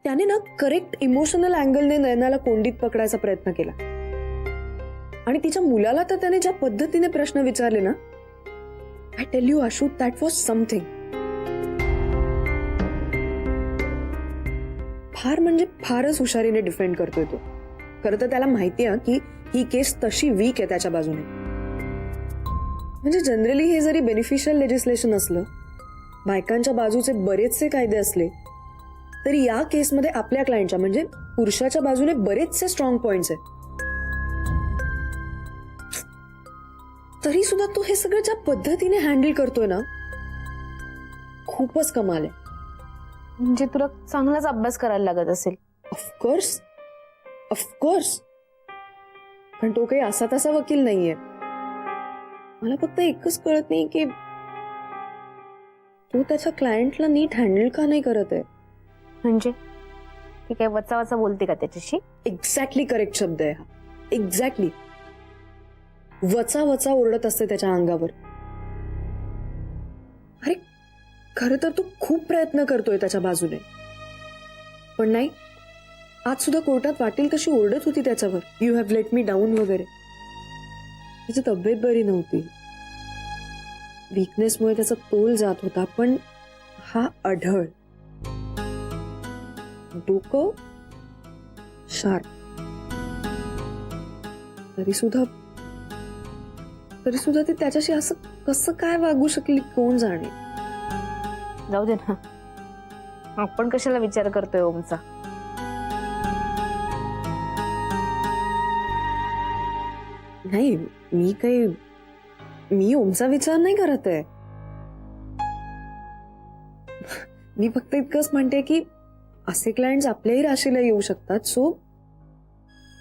त्याने ना correct emotional अँगलने नयनाला कोंडीत पकडायचा प्रयत्न केला आणि तिच्या मुलाला तर त्याने ज्या पद्धतीने प्रश्न विचारले ना, I tell you Ashu, that was something. फार म्हणजे फारच हुशारीने डिफेंड करतोय तो. खरं तर त्याला माहिती आहे की ही केस तशी वीक आहे त्याच्या बाजूने. म्हणजे जनरली हे जरी बेनिफिशियल लेजिस्लेशन असलं, बायकांच्या बाजूचे बरेचसे कायदे असले, तरी या केसमध्ये आपल्या क्लायंटच्या म्हणजे पुरुषाच्या बाजूने बरेचसे स्ट्रॉंग पॉइंट्स आहेत. तरी सुद्धा तो हे सगळं ज्या पद्धतीने हँडल करतोय ना, खूपच कमाल आहे. म्हणजे तुला चांगलाच अभ्यास करायला लागत असेल. ऑफकोर्स ऑफकोर्स, पण तो काही असा तसा वकील नाहीये. मला फक्त एकच कळत नाही की तो त्याच्या क्लायंटला नीट हँडल का नाही करत आहे. म्हणजे ती काय वचा वचा बोलते का त्याच्याशी? एक्झॅक्टली करेक्ट शब्द आहे हा. एक्झॅक्टली वचा वचा ओरडत असते त्याच्या अंगावर. अरे खरं तर तो खूप प्रयत्न करतोय त्याच्या बाजूने, पण नाही, आज सुद्धा कोर्टात वाटेल तशी ओरडत होती त्याच्यावर, you have let me down वगैरे. त्याची तब्येत बरी नव्हती, वीकनेसमुळे त्याचा तोल जात होता, पण हा अढळ, डोकं शार्प. तरी सुद्धा ते त्याच्याशी असं कसं काय वागू शकली कोण जाणे. जाऊ दे ना, आपण कशाला विचार करतोय ओमचा. नाही, मी ओमचा विचार नाही करत आहे. मी फक्त इतकंच म्हणते की असे क्लायंट्स आपल्याही राशीला येऊ शकतात, सो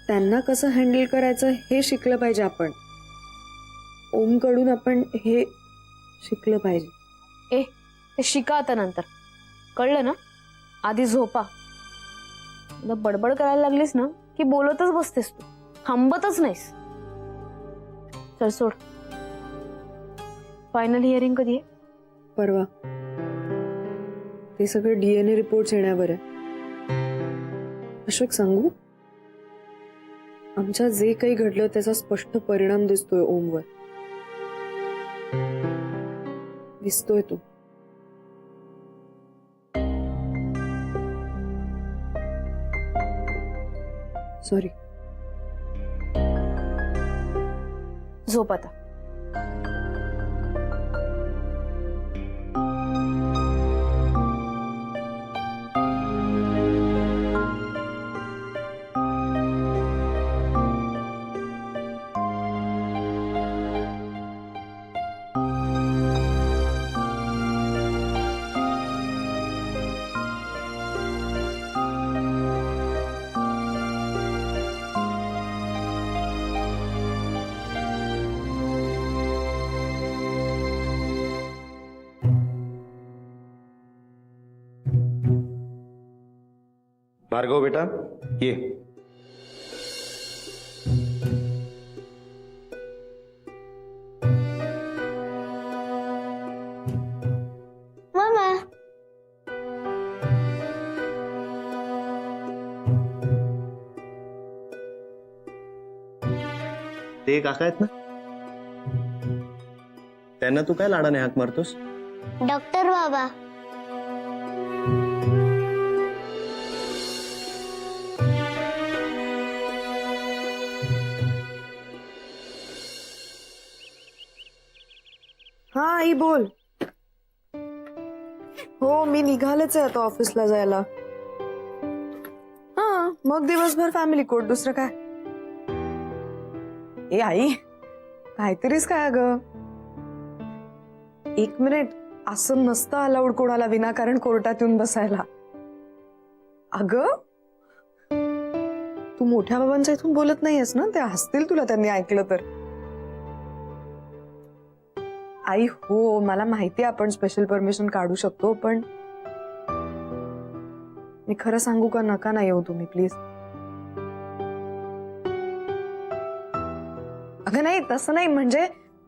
त्यांना कसं हँडल करायचं हे शिकलं पाहिजे आपण. ओम कडून आपण हे शिकलं पाहिजे. ते शिका आता नंतर, कळलं ना? आधी झोपा. बडबड करायला लागलीस ना की बोलतच बसतेस तू, थांबतच नाहीस. चल सोड. फायनल हिअरिंग कधी आहे? परवा. ते सगळं DNA रिपोर्ट्स येण्यावर आहे. अशोक सांगू, आमच्या जे काही घडलं त्याचा स्पष्ट परिणाम दिसतोय ओमवर. दिसतोय तो. सॉरी. झोप आता. भार्गव बेटा, ये. मामा, ते काका आहेत ना, त्यांना तू काय लाडाने हाक मारतोस? डॉक्टर बाबा. हा आई बोल. हो, मी निघालेच आहे आता ऑफिसला जायला. हा, मग दिवसभर फॅमिली कोर्ट, दुसरं काय. ए आई, काहीतरीच काय अगं. एक मिनिट, असं नसतं अलाउड कोणाला विनाकारण कोर्टात येऊन बसायला. अगं तू मोठ्या बाबांच्या इथून बोलत नाहीयेस ना, ते हसतील तुला त्यांनी ऐकलं तर. आई हो, मला माहिती आहे आपण स्पेशल परमिशन काढू शकतो, पण मी खरं सांगू का, नका नाही येऊ तुम्ही प्लीज. अगं नाही, तसं नाही, म्हणजे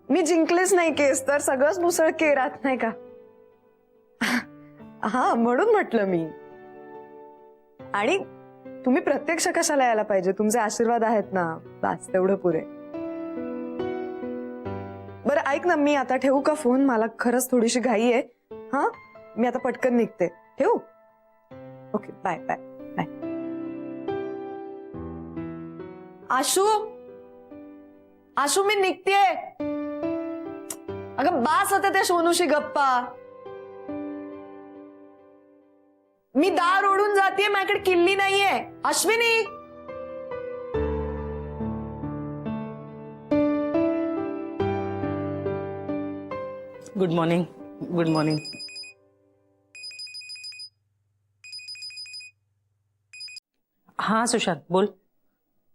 मी जिंकलेच नाही केस तर सगळंच मुसळ केरात, नाही का. हा, म्हणून म्हटलं मी. आणि तुम्ही प्रत्यक्ष कशाला यायला पाहिजे, तुमचे आशीर्वाद आहेत ना, बस तेवढं पुरे. बरं ऐक ना, मी आता ठेवू का फोन? मला खरंच थोडीशी घाई आहे. हा, मी आता पटकन निघते. ठेवू? Okay, bye bye bye. Ashu, Ashu मी निघतेय. अगं बास होते त्या सोनूशी गप्पा. मी दार ओढून जातेय, माझ्याकडे किल्ली नाहीये. Ashwini, good morning. Good morning. हां सुशांत बोल.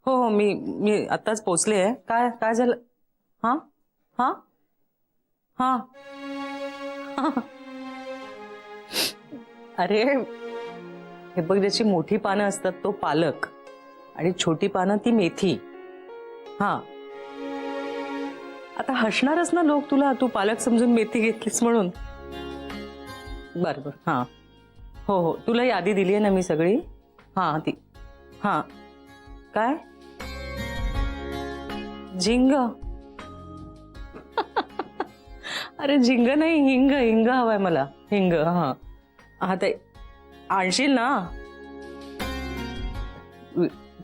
हो मी आत्ताच पोचले आहे. काय काय झालं? हां हां हां हां. अरे हे बघ, ज्याची मोठी पानं असतात तो पालक आणि छोटी पानं ती मेथी. हां, आता हसणारच ना लोक तुला, तू पालक समजून मेथी घेतलीस म्हणून. बर बर. हां हो हो, तुला यादी दिली आहे ना मी सगळी. हां ती. हां काय? झिंग? अरे झिंग नाही, हिंग. हिंग हवाय मला, हिंग. हां हां ते आणशील ना?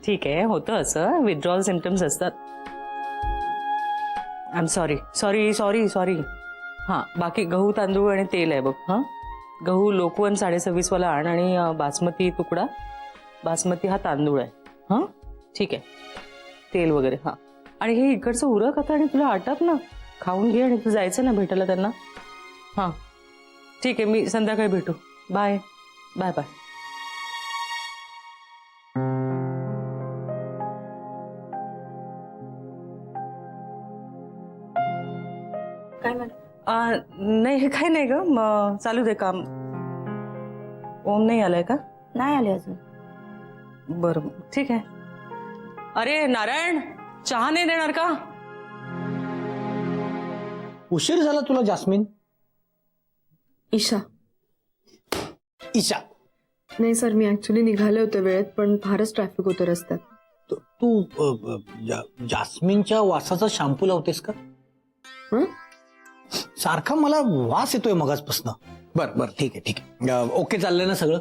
ठीक आहे, होतं असं, विथड्रॉल सिम्पटम्स असतात. I am sorry sorry sorry sorry. हां बाकी गहू तांदूळ आणि तेल आहे बघ. हां गहू लोकवन 26.5 वाला आण आणि बासमती तुकडा. बासमती हा तांदूळ आहे. हां ठीक आहे, तेल वगैरे. हां आणि हे इकडचं उरक आता आणि तुला आटप ना, खाऊन घे आणि तू जायचं ना भेटायला त्यांना. हां ठीक आहे, मी संध्याकाळी भेटू. Bye bye bye. काय म्हणा? नाही हे काही नाही ग, चालू दे काम. ओम नाही आलाय का? नाही आले अजून. बरं ठीक आहे. अरे नारायण, चहा नाही देणार का? उशीर झाला तुला जास्मिन. ईशा. ईशा, नाही सर, मी ऍक्च्युली निघाले होते वेळेत, पण फारच ट्रॅफिक होतं रस्त्यात. तू जास्मिनच्या वासाचा शॅम्पू लावतेस का? हं? सारखा मला वास येतोय मगाचपासून. बर बर ठीक आहे ठीक आहे. ओके चाललंय ना सगळं?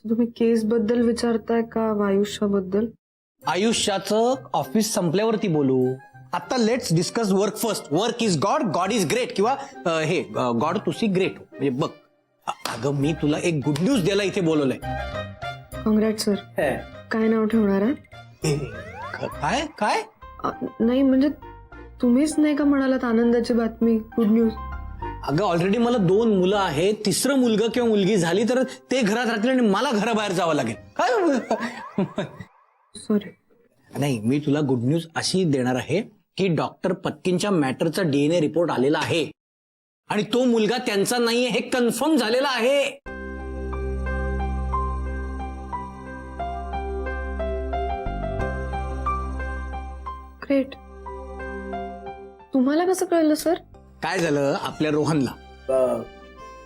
तुम्ही केस बद्दल विचारताय का आयुष्याबद्दल? आयुष्याचं ऑफिस संपल्यावरती बोलू. आता let's discuss work first. Work is God, God is great, किंवा हे गॉड टू सी ग्रेट. म्हणजे बघ, अगं मी तुला एक गुड न्यूज द्यायला इथे बोलवलंय. Congrat sir. काय नाव ठेवणार आहे? काय काय? नाही म्हणजे तुम्हीच नाही का म्हणालात आनंदाची बातमी, गुड न्यूज? अगं ऑलरेडी मला 2 मुलं आहेत. तिसरं मुलगा किंवा मुलगी झाली तर ते घरात राहतील आणि मला घराबाहेर जावं लागेल. काय? सॉरी. नाही, मी तुला गुड न्यूज अशी देणार आहे की डॉक्टर पत्कींच्या मॅटरचा DNA रिपोर्ट आलेला आहे आणि तो मुलगा त्यांचा नाहीये हे कन्फर्म झालेला आहे. ग्रेट. तुम्हाला कसं कळलं सर? काय झालं आपल्या रोहनला?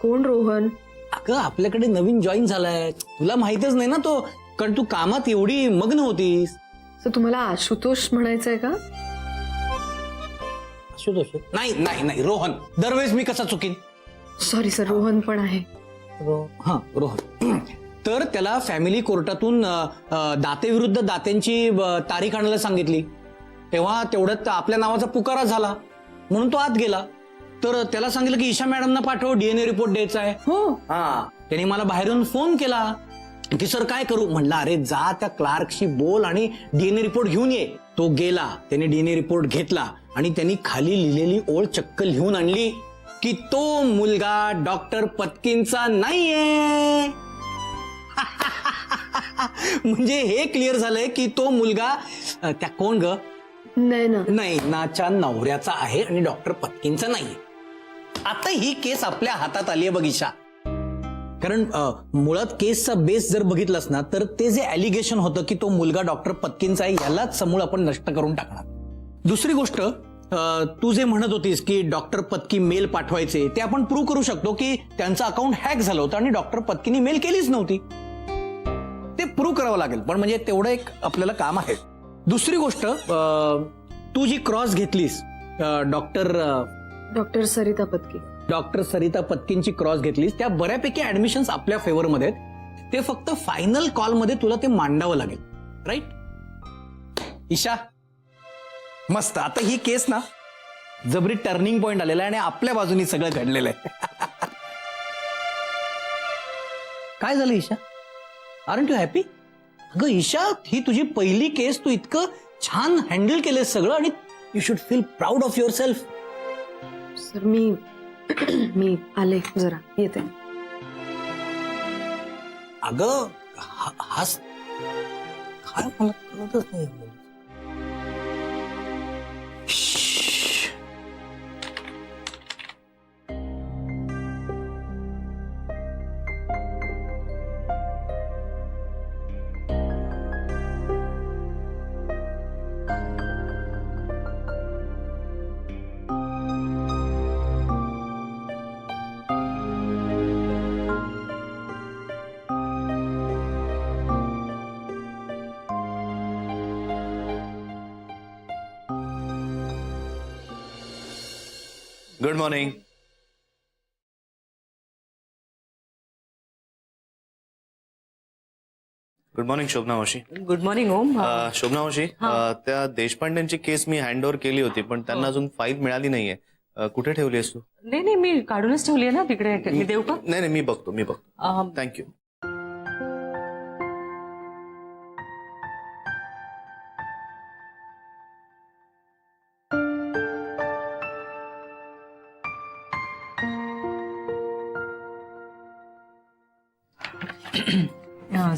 कोण रोहन? अगं आपल्याकडे नवीन जॉईन झालाय, तुला माहितच नाही ना तो, कारण तू कामात एवढी मग्न होतीस. सर तुम्हाला आशुतोष म्हणायचंय का? आशुतोष? नाही नाही नाही, रोहन. दरवेळेस मी कसा चुकीन? सॉरी सर, रोहन पण आहे. हा रोहन. तर त्याला फॅमिली कोर्टातून दातेविरुद्ध दात्यांची तारीख आणायला सांगितली. तेव्हा तेवढ्यात आपल्या नावाचा पुकारा झाला म्हणून तो आत गेला. तर त्याला सांगितलं की ईशा मॅडमना पाठव, DNA रिपोर्ट द्यायचा आहे. हो. हा, त्यांनी मला बाहेरून फोन केला की सर काय करू. म्हणलं अरे जा त्या क्लार्कशी बोल आणि DNA रिपोर्ट घेऊन ये. तो गेला, त्याने DNA रिपोर्ट घेतला आणि त्यांनी खाली लिहिलेली ओळ चक्क लिहून आणली की तो मुलगा डॉक्टर पत्कींचा नाहीये. म्हणजे हे क्लिअर झालंय की तो मुलगा त्या कोण ग? नयनाच्या नवऱ्याचा आहे आणि डॉक्टर पत्कींचा नाहीये. आता ही केस आपल्या हातात आली आहे बघ ईशा. कारण मुळात केसचा बेस जर बघितलास ना तर ते जे ॲलिगेशन होतं की तो मुलगा डॉक्टर पत्कींचा आहे यालाच समूळ आपण नष्ट करून टाकणार. दुसरी गोष्ट, तू जे म्हणत होतीस की डॉक्टर पत्की मेल पाठवायचे, ते आपण प्रूव्ह करू शकतो की त्यांचं अकाउंट हॅक झालं होतं आणि डॉक्टर पत्कीनी मेल केलीच नव्हती. ते प्रूव्ह करावं लागेल, पण म्हणजे तेवढं एक आपल्याला काम आहे. दुसरी गोष्ट, तू जी क्रॉस घेतलीस डॉक्टर सरिता पत्की. डॉक्टर सरिता पत्कींची क्रॉस घेतलीस, त्या बऱ्यापैकी ऍडमिशन्स आपल्या फेवरमध्ये आहेत. ते फक्त फायनल कॉलमध्ये तुला ते मांडावं लागेल. राईट ईशा? मस्त. आता ही केस ना जबरी टर्निंग पॉइंट आलेला आहे आणि आपल्या बाजूनी सगळं घडलेलं आहे. काय झालं ईशा? Aren't you happy? अगं ईशा, ही तुझी पहिली केस, तू इतकं छान हँडल केलंस सगळं आणि you should feel proud of yourself. Sir मी आले, जरा येते. अगं हास काय मला कळतच नाही. Good morning. Good morning Shobhana मावशी. गुड मॉर्निंग ओम. शोभना मावशी, त्या देशपांडेंची केस मी हँड ओव्हर केली होती, पण त्यांना अजून फाईल मिळाली नाहीये. कुठे ठेवली आहेस तू? नाही मी काढूनच ठेवली आहे ना तिकडे. मी देऊ का? नाही मी बघतो थँक्यू.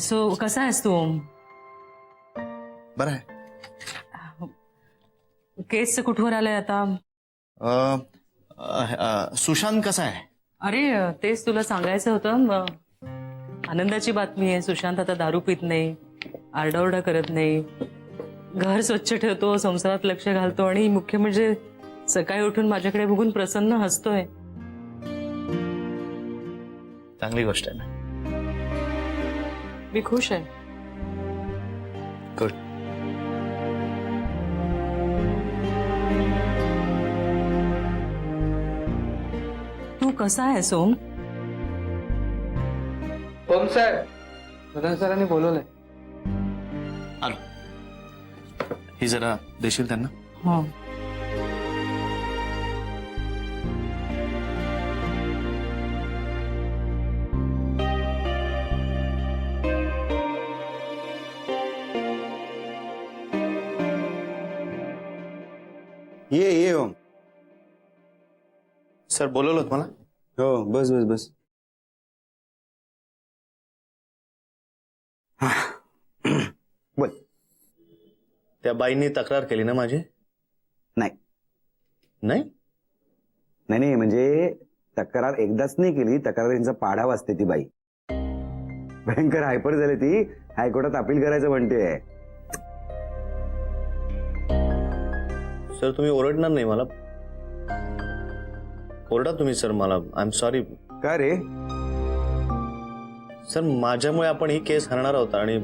सो कसा आहेस तू ओम? बरं आहे. केसचं कुठवर आलंय आता? सुशांत कसा आहे? अरे तेच तुला सांगायचं होतं. आनंदाची बातमी आहे. सुशांत आता दारू पित नाही, आरडाओरडा करत नाही, घर स्वच्छ ठेवतो, संसारात लक्ष घालतो आणि मुख्य म्हणजे सकाळी उठून माझ्याकडे बघून प्रसन्न हसतोय. चांगली गोष्ट आहे ना. मी खुश आहे. गुड. तू कसा आहेस ओम? ओम सर, प्रधान सरांनी बोलवलंय. आलो. ही जरा देशील त्यांना? हो. ये ओम. सर बोलवलं मला? हो, बस बस बस. बोल. त्या बाईंनी तक्रार केली ना माझी? नाही नाही नाही नाही, म्हणजे तक्रार एकदाच नाही केली, तक्रारींचा पाढा वाजते ती बाई. भयंकर हायपर झाली ती, हायकोर्टात अपील करायचं म्हणते. सर तुम्ही ओरडणार नाही मला? ओरडा तुम्ही सर मला. I am sorry. का रे? सर माझ्यामुळे आपण ही केस हरणार आहोत आणि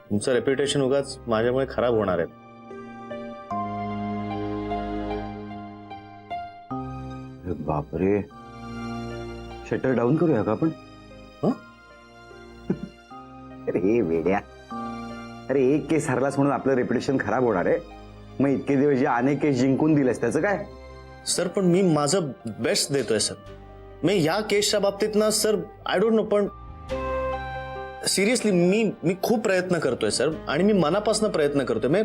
तुमचं रेप्युटेशन उगाच माझ्यामुळे खराब होणार आहे. बापरे, शटर डाऊन करूया का आपण? अरे वेड्या, अरे एक केस हरलास म्हणून आपलं रेप्युटेशन खराब होणार आहे? मग इतके दिवस जे अनेक केस जिंकून दिलेस त्याचं काय? सर पण मी माझं बेस्ट देतोय सर. मी या केसच्या बाबतीत ना सर आय डोंट नो, पण सिरियसली मी खूप प्रयत्न करतोय सर आणि मी मनापासून प्रयत्न करतोय.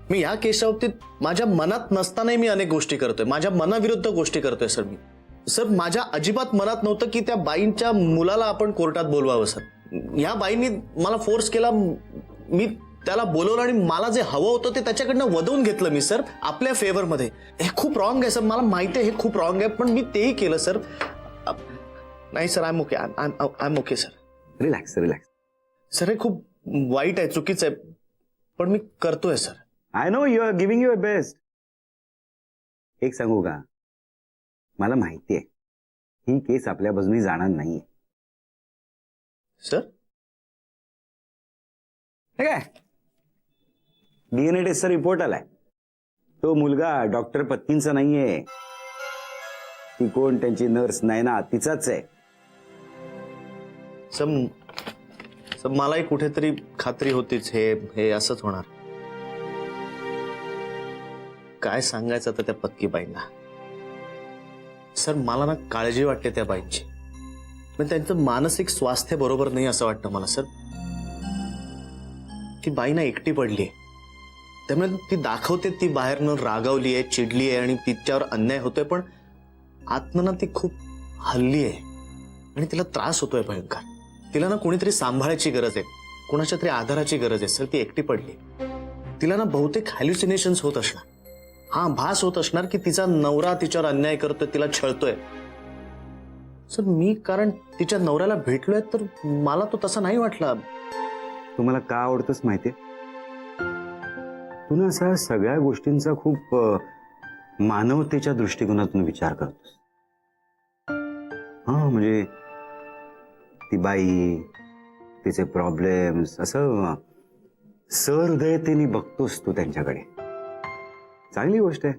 मी या केसच्या बाबतीत माझ्या मनात नसतानाही मी अनेक गोष्टी करतोय, माझ्या मनाविरुद्ध गोष्टी करतोय सर. सर माझ्या अजिबात मनात नव्हतं की त्या बाईंच्या मुलाला आपण कोर्टात बोलवावं सर. या बाईंनी मला फोर्स केला, मी त्याला बोलवलं आणि मला जे हवं होतं ते त्याच्याकडनं वदवून घेतलं मी सर आपल्या फेवरमध्ये. हे खूप रॉंग आहे सर, मला माहिती आहे हे खूप रॉंग आहे, पण मी तेही केलं सर. नाही sir, I am okay, I am okay sir. Relax relax. Sir हे खूप वाईट आहे, चुकीचं आहे, पण मी करतोय sir. I know you are giving your best. एक सांगू का, मला माहिती आहे ही केस आपल्या बाजूनी जाणार नाहीये सर हे काय DNA टेस्टचा रिपोर्ट आलाय. तो मुलगा डॉक्टर पत्नींचा नाहीये. ती कोण त्यांची नर्स नयना तिचाच आहे. सर मलाही कुठेतरी खात्री होतीच हे असंच होणार. काय सांगायचं आता त्या पत्कीबाईंना. सर मला ना काळजी वाटते त्या बाईंची. पण त्यांचं मानसिक स्वास्थ्य बरोबर नाही असं वाटतं मला सर. ती बाई ना एकटी पडलीये, त्यामुळे ती दाखवते ती बाहेरनं रागावली आहे, चिडली आहे आणि तिच्यावर अन्याय होतोय, पण आतनं ना ती खूप हल्ली आहे आणि तिला त्रास होतोय भयंकर. तिला ना कोणीतरी सांभाळायची गरज आहे, कोणाच्या तरी आधाराची गरज आहे सर. ती एकटी पडली. तिला ना बहुतेक हॅल्युसिनेशन्स होत असणार. हा भास होत असणार की तिचा नवरा तिच्यावर अन्याय करतोय, तिला छळतोय. सर मी कारण तिच्या नवऱ्याला भेटलोय तर मला तो तसा नाही वाटला. तुम्हाला का आवडतंच माहितीये? तू ना असा सगळ्या गोष्टींचा खूप मानवतेच्या दृष्टिकोनातून विचार करतोस. हा म्हणजे ती बाई, तिचे प्रॉब्लेम्स असं सहृदयतेने बघतोस तू त्यांच्याकडे. चांगली गोष्ट आहे.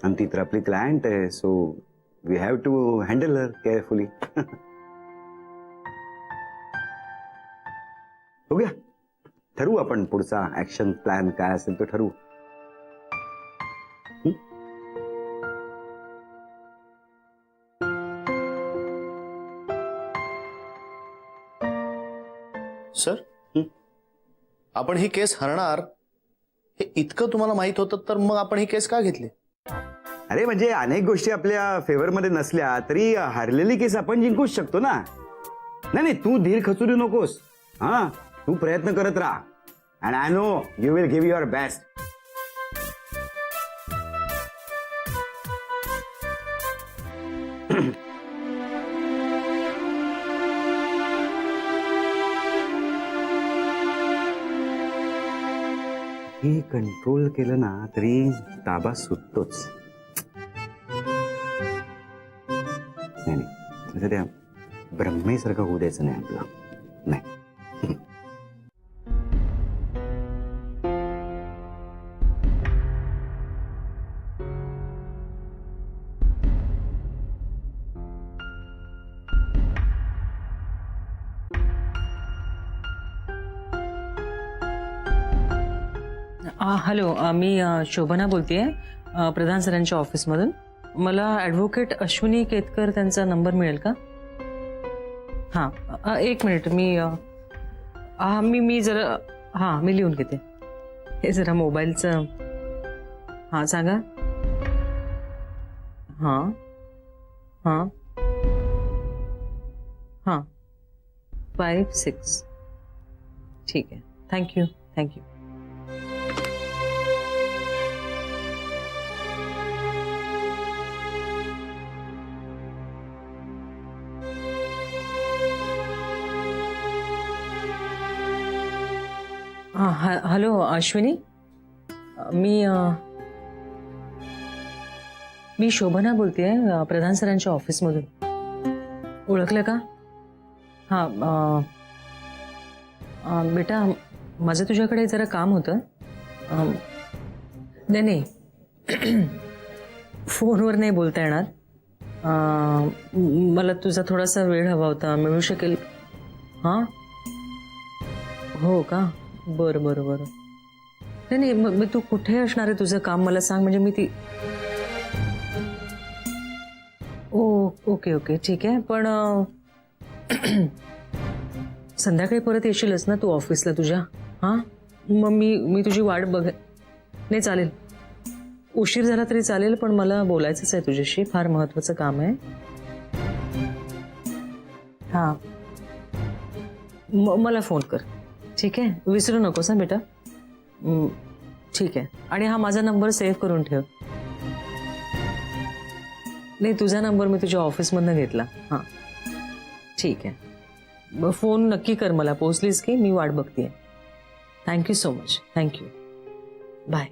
आणि ती तर आपली क्लायंट आहे, so we have to handle her carefully. बघूया, ठरवू आपण पुढचा ऍक्शन प्लॅन काय असेल तो ठरवू. सर आपण ही केस हरणार हे इतकं तुम्हाला माहित होतं तर मग आपण ही केस का घेतली? अरे म्हणजे अनेक गोष्टी आपल्या फेवरमध्ये नसल्या तरी हरलेली केस आपण जिंकूच शकतो ना. नाही तू धीर खचू नकोस. हा तू प्रयत्न करत राहा. And I know you will give your best. हे कंट्रोल केलं ना तरी ताबा सुटतोच. नाही म्हणजे त्या ब्रह्मेसारखं होऊ द्यायचं नाही आपलं. नाही हॅलो, मी शोभना बोलतेय प्रधान सरांच्या ऑफिसमधून. मला ॲडव्होकेट अश्विनी केतकर त्यांचा नंबर मिळेल का? हां एक मिनिट. मी जरा मी लिहून घेते. हे जरा मोबाईलचं. हां सांगा. हां 5-6. ठीक आहे. थँक्यू. हॅलो अश्विनी, मी शोभना बोलतेय प्रधान सरांच्या ऑफिसमधून. ओळखलं का? बेटा माझं तुझ्याकडे जरा काम होतं. नाही फोनवर नाही बोलता येणार. मला तुझा थोडासा वेळ हवा होता. मिळू शकेल? हो का? बरं. नाही मग तू कुठे असणार आहे? तुझं काम मला सांग, म्हणजे मी ती. ओके ठीक आहे. पण संध्याकाळी परत येशीलच ना तू ऑफिसला तुझ्या? मग मी तुझी वाट नाही चालेल. उशीर झाला तरी चालेल, पण मला बोलायचंच आहे तुझ्याशी. फार महत्वाचं काम आहे. मला फोन कर. ठीक आहे? विसरू नकोस ना बेटा. ठीक आहे. आणि माझा नंबर सेव्ह करून ठेव. नाही तुझा नंबर मी तुझ्या ऑफिसमधनं घेतला. ठीक आहे. मग फोन नक्की कर मला. पोचलीस की मी वाट बघतेय. Thank you so much. Thank you. Bye.